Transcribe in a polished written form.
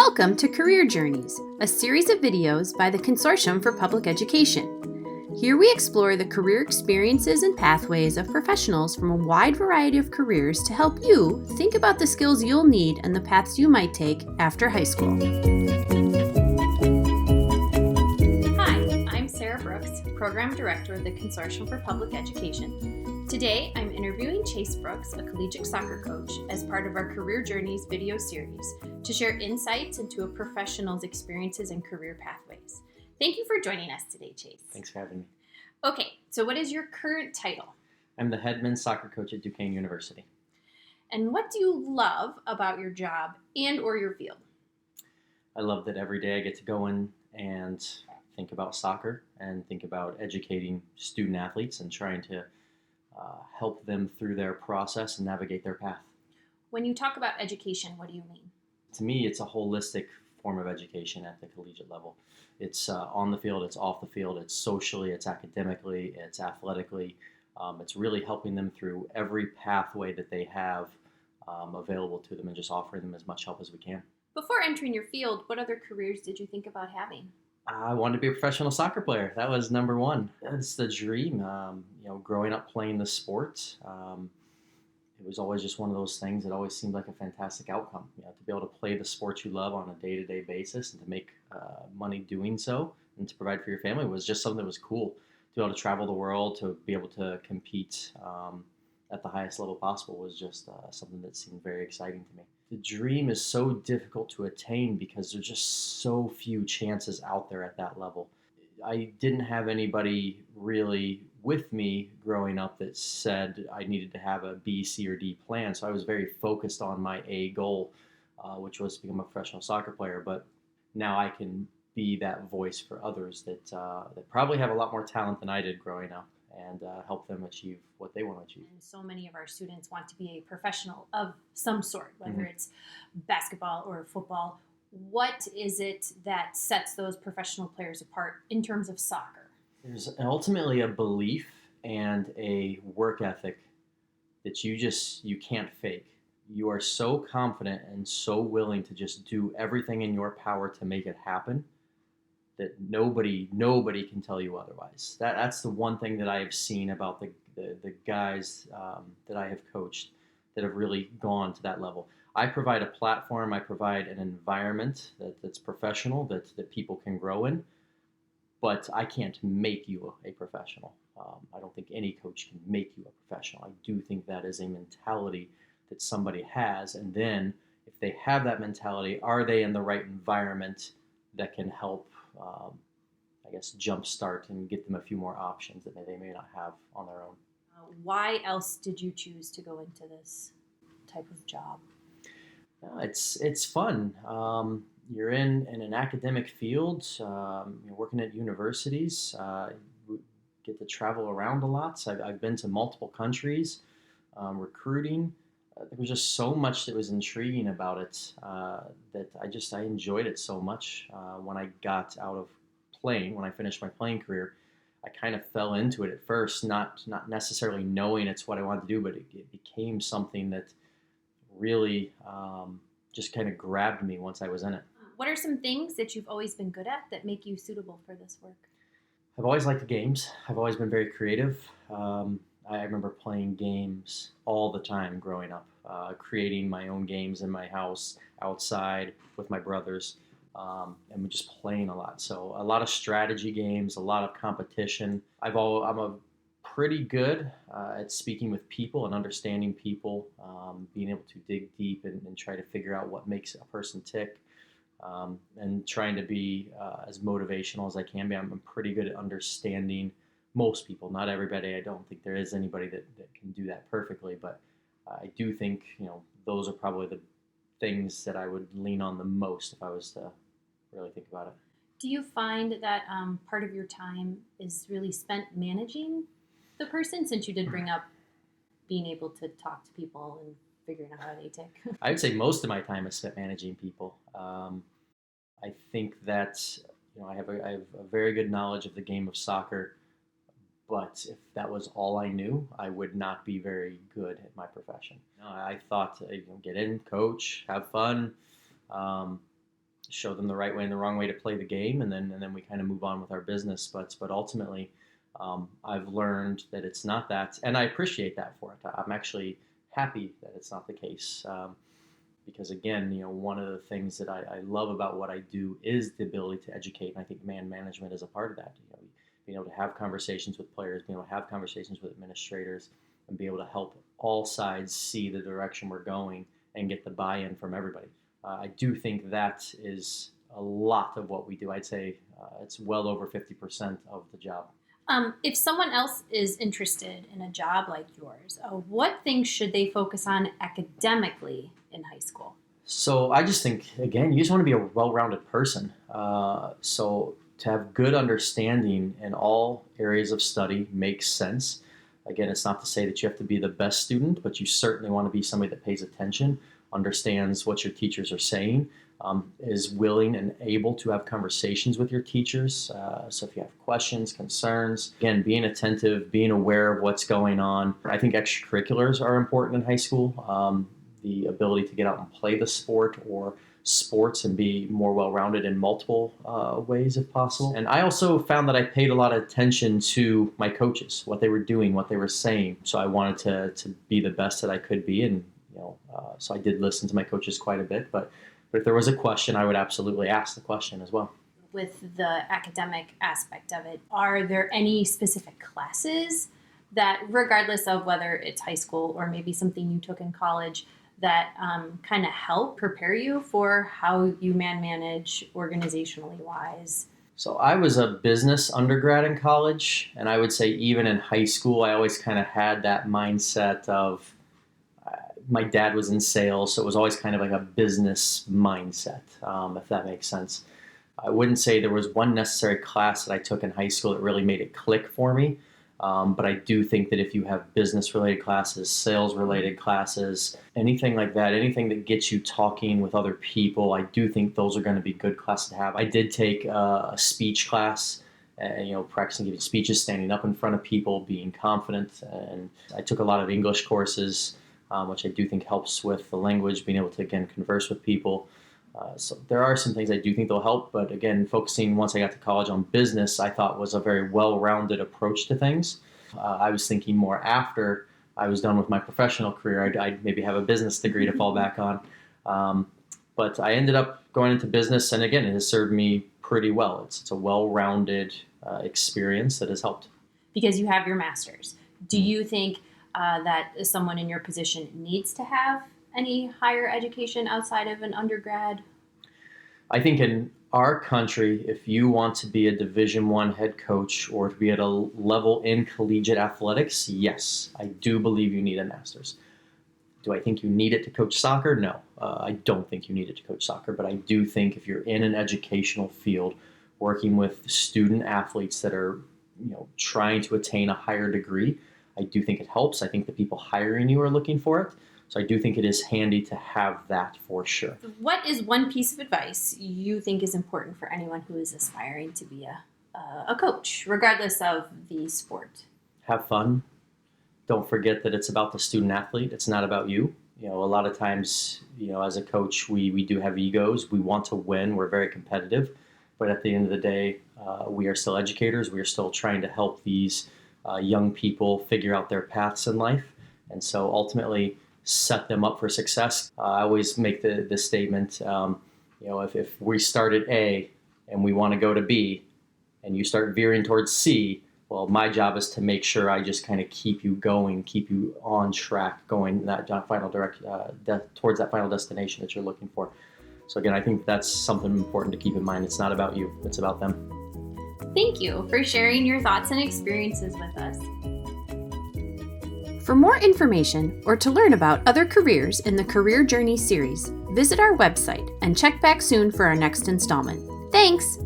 Welcome to Career Journeys, a series of videos by the Consortium for Public Education. Here we explore the career experiences and pathways of professionals from a wide variety of careers to help you think about the skills you'll need and the paths you might take after high school. Hi, I'm Sarah Brooks, Program Director of the Consortium for Public Education. Today, I'm interviewing Chase Brooks, a collegiate soccer coach, as part of our Career Journeys video series to share insights into a professional's experiences and career pathways. Thank you for joining us today, Chase. Thanks for having me. Okay, so what is your current title? I'm the head men's soccer coach at Duquesne University. And what do you love about your job and or your field? I love that every day I get to go in and think about soccer and think about educating student athletes and trying to help them through their process and navigate their path. When you talk about education, what do you mean? To me, it's a holistic form of education at the collegiate level. It's on the field, it's off the field, it's socially, it's academically, it's athletically. It's really helping them through every pathway that they have available to them and just offering them as much help as we can. Before entering your field, what other careers did you think about having? I wanted to be a professional soccer player. That was number one. It's the dream. Growing up playing the sport, it was always just one of those things that always seemed like a fantastic outcome. To be able to play the sport you love on a day-to-day basis and to make money doing so and to provide for your family was just something that was cool. To be able to travel the world, to be able to compete at the highest level possible was just something that seemed very exciting to me. The dream is so difficult to attain because there's just so few chances out there at that level. I didn't have anybody really with me growing up that said I needed to have a B, C, or D plan. So I was very focused on my A goal, which was to become a professional soccer player. But now I can be that voice for others that probably have a lot more talent than I did growing up and help them achieve what they want to achieve. And so many of our students want to be a professional of some sort, whether it's basketball or football. What is it that sets those professional players apart in terms of soccer? There's ultimately a belief and a work ethic that you can't fake. You are so confident and so willing to just do everything in your power to make it happen that nobody can tell you otherwise. That's the one thing that I have seen about the guys that I have coached that have really gone to that level. I provide a platform, I provide an environment that's professional, that people can grow in, but I can't make you a professional. I don't think any coach can make you a professional. I do think that is a mentality that somebody has, and then if they have that mentality, are they in the right environment that can help jumpstart and get them a few more options that they may not have on their own. Why else did you choose to go into this type of job? It's fun. You're in an academic field. You're working at universities. We get to travel around a lot. So I've been to multiple countries, recruiting. There was just so much that was intriguing about it that I enjoyed it so much. When I got out of playing, when I finished my playing career, I kind of fell into it at first, not necessarily knowing it's what I wanted to do, but it became something that really just kind of grabbed me once I was in it. What are some things that you've always been good at that make you suitable for this work? I've always liked the games. I've always been very creative. I remember playing games all the time growing up, creating my own games in my house, outside with my brothers, and just playing a lot. So a lot of strategy games, a lot of competition. I'm a pretty good at speaking with people and understanding people, being able to dig deep and try to figure out what makes a person tick, and trying to be as motivational as I can be. I'm pretty good at understanding most people, not everybody. I don't think there is anybody that can do that perfectly, but I do think those are probably the things that I would lean on the most if I was to really think about it. Do you find that part of your time is really spent managing the person, since you did bring up being able to talk to people and figuring out how they tick? I would say most of my time is spent managing people. I think that I have a very good knowledge of the game of soccer, but if that was all I knew, I would not be very good at my profession. I thought, get in, coach, have fun, show them the right way and the wrong way to play the game, and then we kind of move on with our business. But ultimately, I've learned that it's not that, and I appreciate that for it. I'm actually happy that it's not the case. Because again, one of the things that I love about what I do is the ability to educate, and I think man management is a part of that. Being able to have conversations with players, being able to have conversations with administrators, and be able to help all sides see the direction we're going and get the buy-in from everybody. I do think that is a lot of what we do. I'd say it's well over 50% of the job. If someone else is interested in a job like yours, what things should they focus on academically in high school? So I just think, again, you just want to be a well-rounded person. So to have good understanding in all areas of study makes sense. Again, it's not to say that you have to be the best student, but you certainly want to be somebody that pays attention, understands what your teachers are saying, is willing and able to have conversations with your teachers. So if you have questions, concerns, again, being attentive, being aware of what's going on. I think extracurriculars are important in high school. The ability to get out and play the sport or sports and be more well-rounded in multiple ways if possible. And I also found that I paid a lot of attention to my coaches, what they were doing, what they were saying. So I wanted to be the best that I could be. And, so I did listen to my coaches quite a bit, but if there was a question, I would absolutely ask the question as well. With the academic aspect of it, are there any specific classes that, regardless of whether it's high school or maybe something you took in college, that kind of help prepare you for how you manage organizationally wise? So I was a business undergrad in college, and I would say even in high school, I always kind of had that mindset of my dad was in sales, so it was always kind of like a business mindset, if that makes sense. I wouldn't say there was one necessary class that I took in high school that really made it click for me. But I do think that if you have business-related classes, sales-related classes, anything like that, anything that gets you talking with other people, I do think those are going to be good classes to have. I did take a speech class, practicing giving speeches, standing up in front of people, being confident. And I took a lot of English courses, which I do think helps with the language, being able to, again, converse with people. So there are some things I do think they'll help, but again, focusing once I got to college on business, I thought was a very well-rounded approach to things. I was thinking more after I was done with my professional career, I'd maybe have a business degree to fall back on. But I ended up going into business, and again, it has served me pretty well. It's a well-rounded experience that has helped. Because you have your master's, do you think that someone in your position needs to have any higher education outside of an undergrad? I think in our country, if you want to be a Division I head coach or to be at a level in collegiate athletics, yes, I do believe you need a master's. Do I think you need it to coach soccer? No, I don't think you need it to coach soccer, but I do think if you're in an educational field working with student athletes that are trying to attain a higher degree, I do think it helps. I think the people hiring you are looking for it. So I do think it is handy to have that for sure. What is one piece of advice you think is important for anyone who is aspiring to be a coach, regardless of the sport? Have fun. Don't forget that it's about the student athlete. It's not about you. A lot of times, as a coach, we do have egos. We want to win. We're very competitive. But at the end of the day, we are still educators. We are still trying to help these young people figure out their paths in life. And so ultimately, set them up for success. I always make the statement, if we start at A and we want to go to B and you start veering towards C, well, my job is to make sure I just kind of keep you going, keep you on track, going that final towards that final destination that you're looking for. So again, I think that's something important to keep in mind. It's not about you, it's about them. Thank you for sharing your thoughts and experiences with us. For more information or to learn about other careers in the Career Journey series, visit our website and check back soon for our next installment. Thanks!